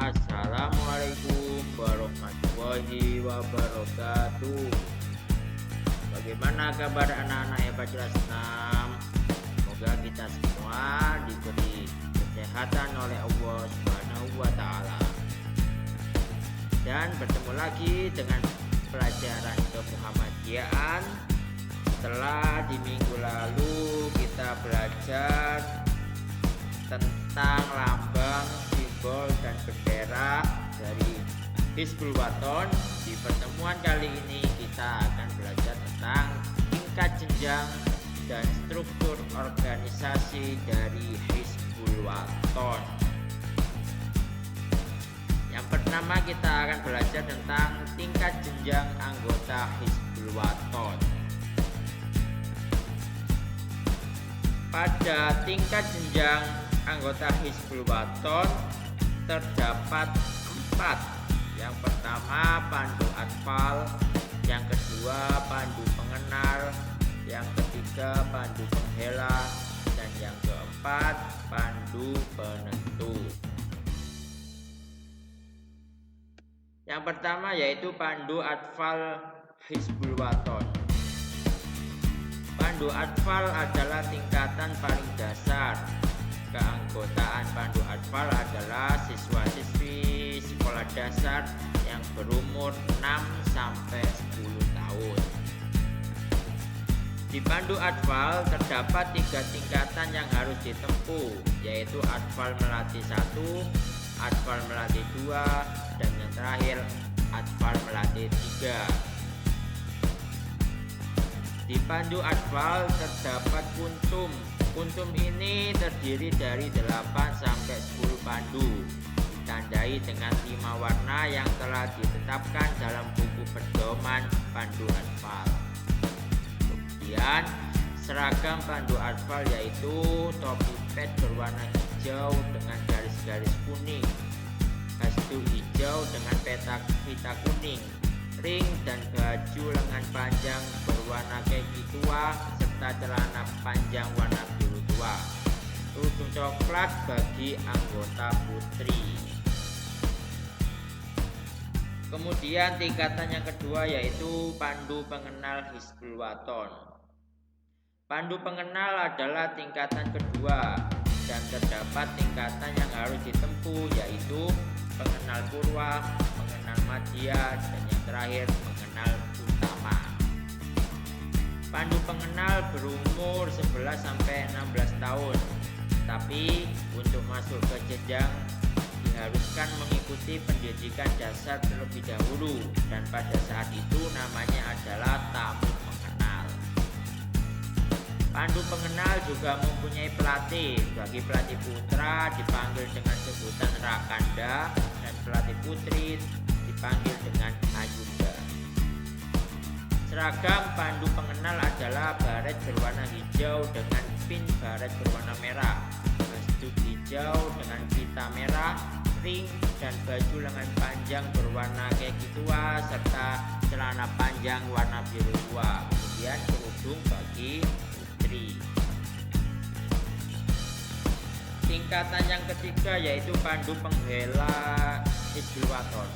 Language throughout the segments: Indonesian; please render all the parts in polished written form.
Assalamualaikum warahmatullahi wabarakatuh. Bagaimana kabar anak-anak hebat kelas 6? Semoga kita semua diberi kesehatan oleh Allah Subhanahu wa Ta'ala. Dan bertemu lagi dengan pelajaran kemuhammadiyaan. Setelah di minggu lalu kita belajar tentang lambang, simbol, dan bendera dari Hizbul Wathan, di pertemuan kali ini kita akan belajar tentang tingkat jenjang dan struktur organisasi dari Hizbul Wathan. Yang pertama kita akan belajar tentang tingkat jenjang anggota Hizbul Wathan. Pada tingkat jenjang anggota Hizbul Wathan terdapat 4. Yang pertama pandu atfal, yang kedua pandu pengenal, yang ketiga pandu penghela, dan yang keempat pandu penentu. Yang pertama yaitu pandu atfal Hizbul Wathan. Pandu atfal adalah tingkatan paling dasar. Keanggotaan pandu atfal adalah siswa-siswi sekolah dasar yang berumur 6-10 tahun. Di pandu atfal terdapat 3 tingkatan yang harus ditempuh, yaitu atfal melati 1, atfal melati 2, dan yang terakhir atfal melati 3. Di pandu atfal terdapat kuntum. Kuntum ini terdiri dari 8-10 pandu, ditandai dengan 5 warna yang telah ditetapkan dalam buku pedoman pandu atfal. Kemudian seragam pandu atfal yaitu topi pet berwarna hijau dengan garis-garis kuning, hasdu hijau dengan pita kuning, ring dan baju lengan panjang berwarna kaki tua, serta celana panjang warna biru tua. Kerudung coklat bagi anggota putri. Kemudian tingkatan yang kedua yaitu pandu pengenal Hizbul Wathan. Pandu pengenal adalah tingkatan kedua dan terdapat tingkatan yang harus ditempuh, yaitu pengenal purwa, pengenal madya, dan yang terakhir pengenal utama. Pandu pengenal berumur 11-16 tahun, tapi untuk masuk ke jenjang diharuskan mengikuti pendidikan dasar terlebih dahulu, dan pada saat itu namanya adalah tamu pengenal. Pandu pengenal juga mempunyai pelatih. Bagi pelatih putra dipanggil dengan sebutan Rakanda, dan pelatih putri dipanggil dengan Ayunda. Seragam pandu pengenal adalah baret berwarna hijau dengan pin baret berwarna merah, hasdu hijau dengan pita merah, ring, dan baju lengan panjang berwarna kaki tua, serta celana panjang warna biru tua. Kemudian kerudung bagi putri. Tingkatan yang ketiga yaitu pandu penghela Hizbul Wathan.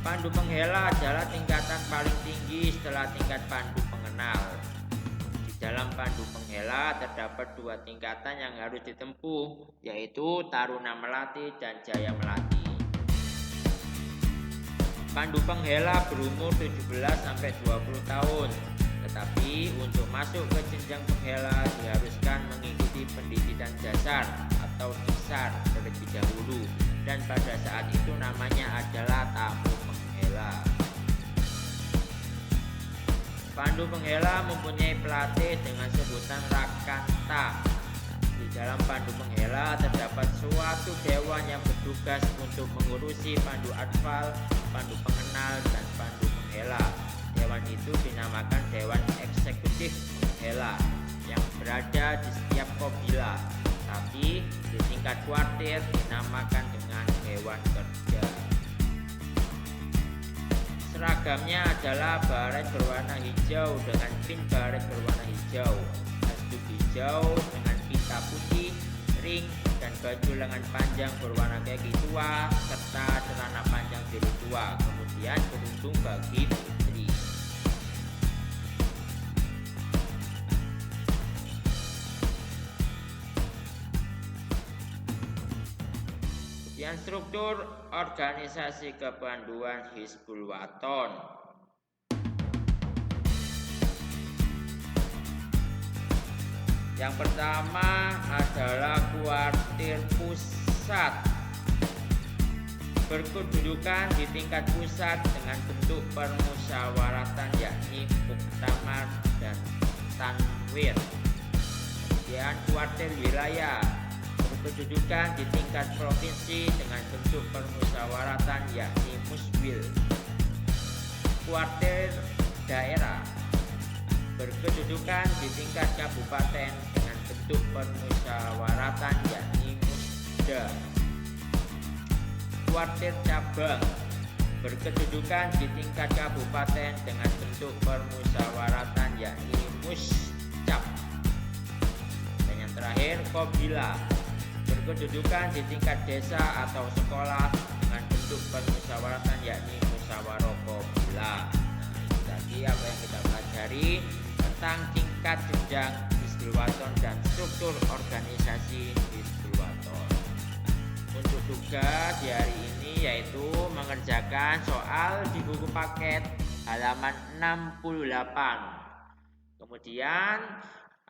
Pandu penghela adalah tingkatan paling tinggi setelah tingkat pandu pengenal. Di dalam pandu penghela terdapat 2 tingkatan yang harus ditempuh, yaitu Taruna Melati dan Jaya Melati. Pandu penghela berumur 17-20 tahun, tetapi untuk masuk ke jenjang penghela diharuskan mengikuti pendidikan dasar atau dasar terlebih dahulu, dan pada saat itu namanya adalah tamu penghela. Pandu penghela mempunyai pelatih dengan sebutan Rakanta. Di dalam pandu penghela terdapat suatu dewan yang bertugas untuk mengurusi pandu atfal, pandu pengenal, dan pandu penghela. Dewan itu dinamakan Dewan Eksekutif Penghela yang berada di setiap kabilah, tapi di tingkat kuartir dinamakan dengan Dewan Kerja. Seragamnya adalah baret berwarna hijau dengan pin baret berwarna hijau, hasdu hijau dengan pita putih, ring, dan baju lengan panjang berwarna kaki tua serta celana panjang biru tua. Kemudian kerudung bagi putri. Kemudian struktur organisasi kepanduan Hizbul Wathan. Yang pertama adalah kuartir pusat, berkedudukan di tingkat pusat dengan bentuk permusyawaratan yakni muktamar dan tanwir. Kemudian kuartir wilayah, berkedudukan di tingkat provinsi dengan bentuk permusyawaratan yakni muswil. Kuartir daerah, berkedudukan di tingkat kabupaten dengan bentuk permusyawaratan yakni musda. Kuartir cabang, berkedudukan di tingkat kabupaten dengan bentuk permusyawaratan yakni muscap. Dan yang terakhir qabilah, berkedudukan di tingkat desa atau sekolah dengan bentuk permusyawaratan yakni musyawarah qabilah. Tadi apa yang kita pelajari tentang tingkat jenjang Hizbul Wathan dan struktur organisasi Hizbul Wathan. Untuk tugas di hari ini yaitu mengerjakan soal di buku paket halaman 68. Kemudian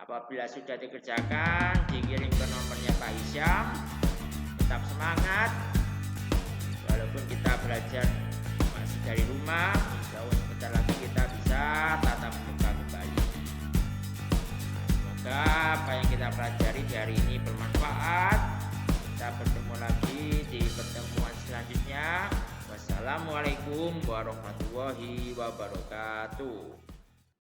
apabila sudah dikerjakan dikirim ke nomornya Pak Hisyam. Tetap semangat walaupun kita belajar masih dari rumah, insya Allah sebentar lagi kita bisa tatap muka kembali. Semoga apa yang kita pelajari di hari ini bermanfaat. Kita bertemu lagi di pertemuan selanjutnya. Wassalamualaikum warahmatullahi wabarakatuh.